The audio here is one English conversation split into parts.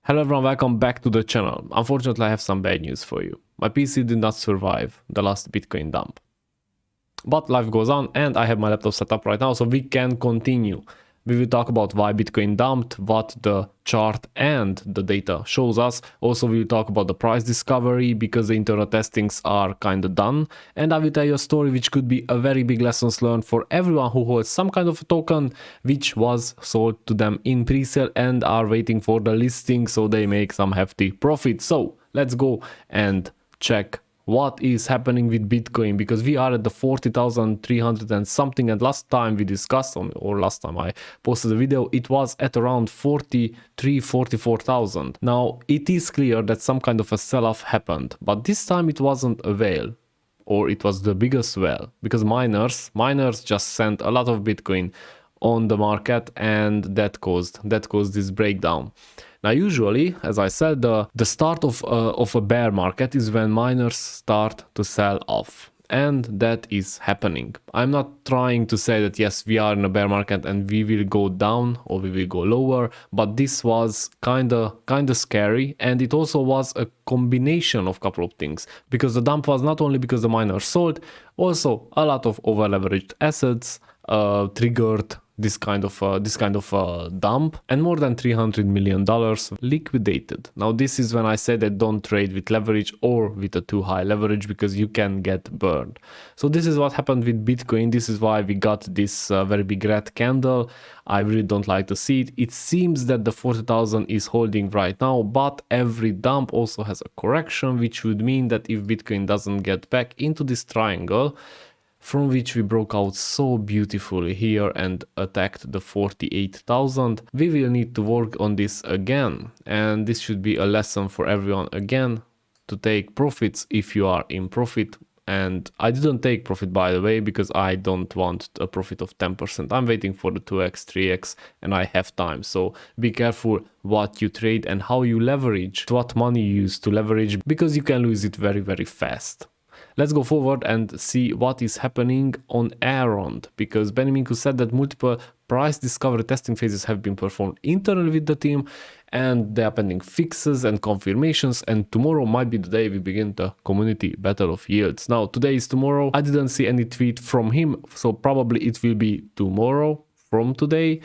Hello everyone, welcome back to the channel. Unfortunately, I have some bad news for you. My PC did not survive the last Bitcoin dump. But life goes on and I have my laptop set up right now so we can continue. We will talk about why Bitcoin dumped, what the chart and the data shows us. Also, we will talk about the price discovery because the internal testings are kind of done. And I will tell you a story which could be a very big lessons learned for everyone who holds some kind of a token which was sold to them in pre-sale and are waiting for the listing so they make some hefty profit. So let's go and check what is happening with Bitcoin, because we are at the 40,300 and something, and last time we discussed or last time I posted a video, it was at around 44,000. Now it is clear that some kind of a sell-off happened, but this time it wasn't a whale, or it was the biggest whale, because miners just sent a lot of Bitcoin on the market, and that caused this breakdown. Now, usually, as I said, the start of a bear market is when miners start to sell off, and that is happening. I'm not trying to say that yes, we are in a bear market and we will go down or we will go lower, but this was kinda scary, and it also was a combination of couple of things, because the dump was not only because the miners sold, also a lot of over leveraged assets triggered this kind of dump, and more than $300 million liquidated. Now this is when I say that don't trade with leverage or with a too high leverage, because you can get burned. So this is what happened with Bitcoin. This is why we got this very big red candle. I really don't like to see it. It seems that the 40,000 is holding right now, but every dump also has a correction, which would mean that if Bitcoin doesn't get back into this triangle from which we broke out so beautifully here and attacked the 48,000, we will need to work on this again. And this should be a lesson for everyone again, to take profits if you are in profit. And I didn't take profit, by the way, because I don't want a profit of 10%. I'm waiting for the 2x, 3x, and I have time. So be careful what you trade and how you leverage, what money you use to leverage, because you can lose it very, very fast. Let's go forward and see what is happening on Elrond, because Benjamin said that multiple price discovery testing phases have been performed internally with the team, and they are pending fixes and confirmations, and tomorrow might be the day we begin the community battle of yields. Now today is tomorrow. I didn't see any tweet from him, so probably it will be tomorrow from today.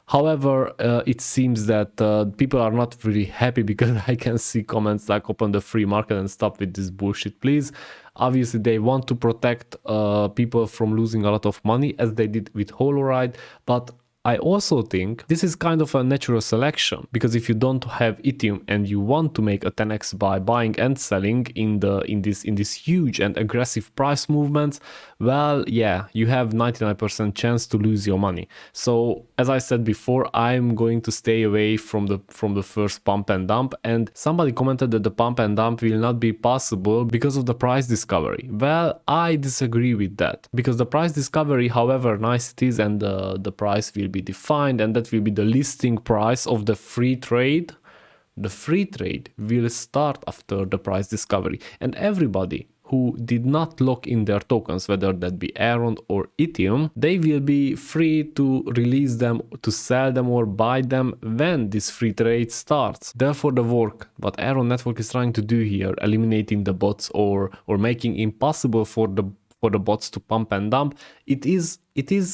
However, it seems that people are not really happy, because I can see comments like open the free market and stop with this bullshit, please. Obviously, they want to protect people from losing a lot of money, as they did with Holoride, but I also think this is kind of a natural selection, because if you don't have Ethereum and you want to make a 10x by buying and selling in this huge and aggressive price movements, well, yeah, you have 99% chance to lose your money. So as I said before, I'm going to stay away from the first pump and dump, and somebody commented that the pump and dump will not be possible because of the price discovery. Well, I disagree with that, because the price discovery, however nice it is, and the price will be defined, and that will be the listing price of the free trade. The free trade will start after the price discovery, and everybody who did not lock in their tokens, whether that be Elrond or Ethereum, they will be free to release them, to sell them or buy them when this free trade starts. Therefore, the work what Elrond network is trying to do here, eliminating the bots or making impossible for the bots to pump and dump, it is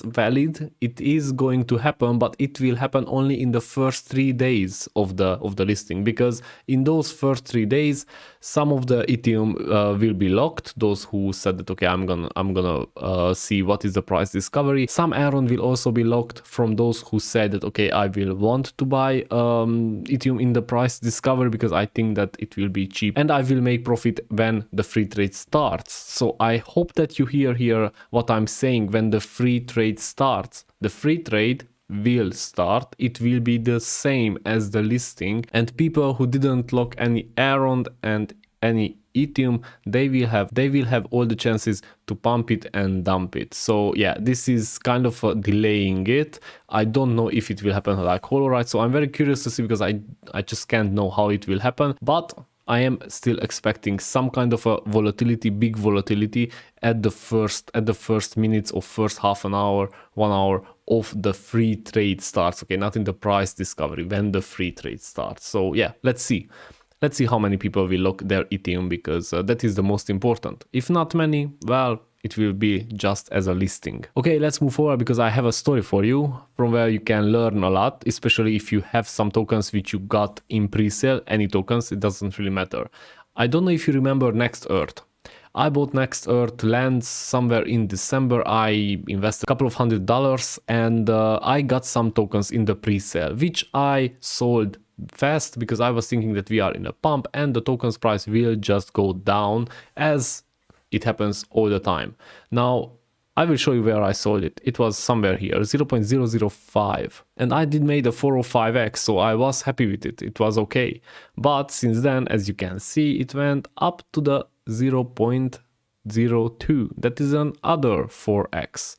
valid, it is going to happen, but it will happen only in the first 3 days of the listing, because in those first 3 days some of the Ethereum will be locked, those who said that okay, I'm gonna see what is the price discovery. Some Elrond will also be locked from those who said that okay, I will want to buy Ethereum in the price discovery because I think that it will be cheap and I will make profit when the free trade starts. So I hope that you hear here what I'm saying. When the free trade starts, the free trade will start, it will be the same as the listing, and people who didn't lock any Elrond and any Ethereum, they will have all the chances to pump it and dump it. So yeah, this is kind of delaying it. I don't know if it will happen like Holoride, so I'm very curious to see, because I just can't know how it will happen, but I am still expecting some kind of a volatility, big volatility at the first minutes or first half an hour, 1 hour of the free trade starts. Okay, not in the price discovery, when the free trade starts. So yeah, let's see. Let's see how many people will lock their Ethereum, because that is the most important. If not many, well, it will be just as a listing. Okay, let's move forward, because I have a story for you from where you can learn a lot, especially if you have some tokens which you got in pre-sale, any tokens, it doesn't really matter. I don't know if you remember Next Earth. I bought Next Earth lands somewhere in December. I invested a couple of $100 and I got some tokens in the pre-sale, which I sold fast because I was thinking that we are in a pump and the tokens price will just go down, as it happens all the time. Now I will show you where I sold it. It was somewhere here, 0.005, and I did made a 405x, so I was happy with it. It was okay. But since then, as you can see, it went up to the 0.02. That is another 4x.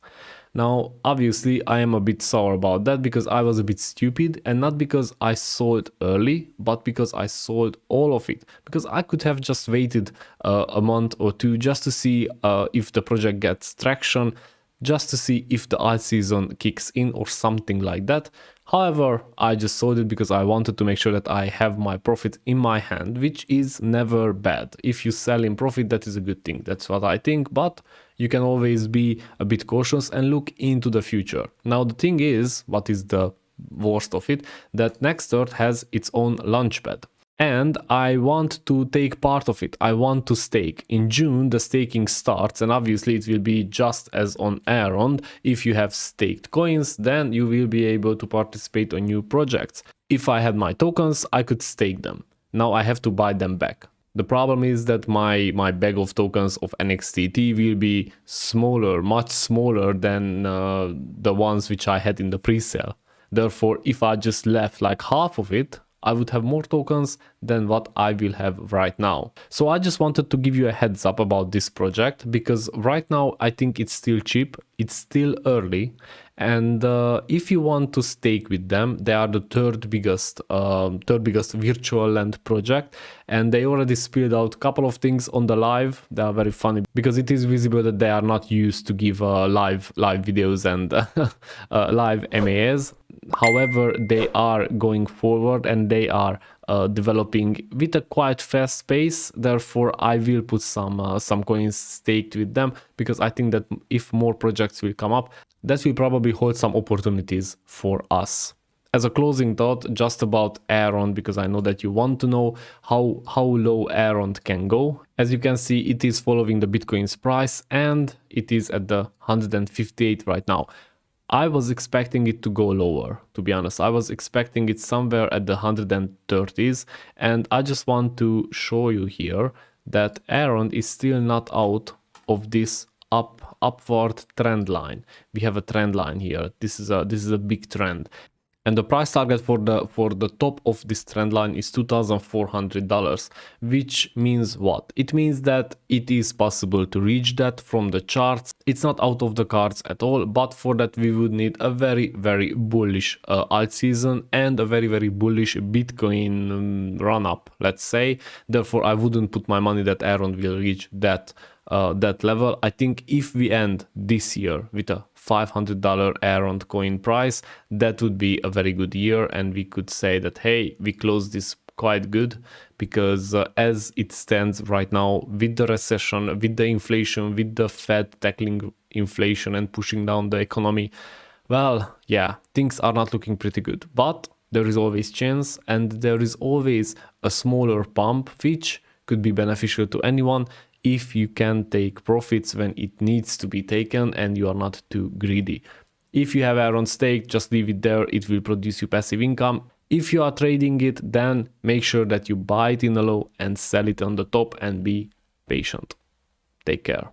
Now, obviously, I am a bit sour about that because I was a bit stupid, and not because I sold early, but because I sold all of it. Because I could have just waited a month or two just to see if the project gets traction, just to see if the alt season kicks in or something like that. However, I just sold it because I wanted to make sure that I have my profit in my hand, which is never bad. If you sell in profit, that is a good thing. That's what I think, but you can always be a bit cautious and look into the future. Now, the thing is, what is the worst of it, that Next Earth has its own launchpad. And I want to take part of it. I want to stake. In June, the staking starts, and obviously it will be just as on Elrond. If you have staked coins, then you will be able to participate on new projects. If I had my tokens, I could stake them. Now I have to buy them back. The problem is that my bag of tokens of NXTT will be smaller, much smaller than the ones which I had in the pre-sale. Therefore, if I just left like half of it, I would have more tokens than what I will have right now. So I just wanted to give you a heads up about this project, because right now I think it's still cheap, it's still early, and if you want to stake with them, they are the third biggest virtual land project, and they already spilled out a couple of things on the live. They are very funny because it is visible that they are not used to give live videos and live MAs. However, they are going forward and they are developing with a quite fast pace. Therefore, I will put some coins staked with them, because I think that if more projects will come up, that will probably hold some opportunities for us. As a closing thought, just about Elrond, because I know that you want to know how low Elrond can go. As you can see, it is following the Bitcoin's price and it is at the 158 right now. I was expecting it to go lower, to be honest. I was expecting it somewhere at the 130s, and I just want to show you here that Elrond is still not out of this upward trend line. We have a trend line here. This is a big trend. And the price target for the top of this trend line is $2,400, which means what? It means that it is possible to reach that from the charts. It's not out of the cards at all, but for that we would need a very, very bullish alt season and a very, very bullish Bitcoin run up, let's say. Therefore, I wouldn't put my money that Elrond will reach that level. I think if we end this year with a $500 Elrond coin price, that would be a very good year, and we could say that, hey, we closed this quite good, because as it stands right now, with the recession, with the inflation, with the Fed tackling inflation and pushing down the economy, well, yeah, things are not looking pretty good. But there is always chance, and there is always a smaller pump which could be beneficial to anyone if you can take profits when it needs to be taken and you are not too greedy. If you have Elrond stake, just leave it there. It will produce you passive income. If you are trading it, then make sure that you buy it in the low and sell it on the top, and be patient. Take care.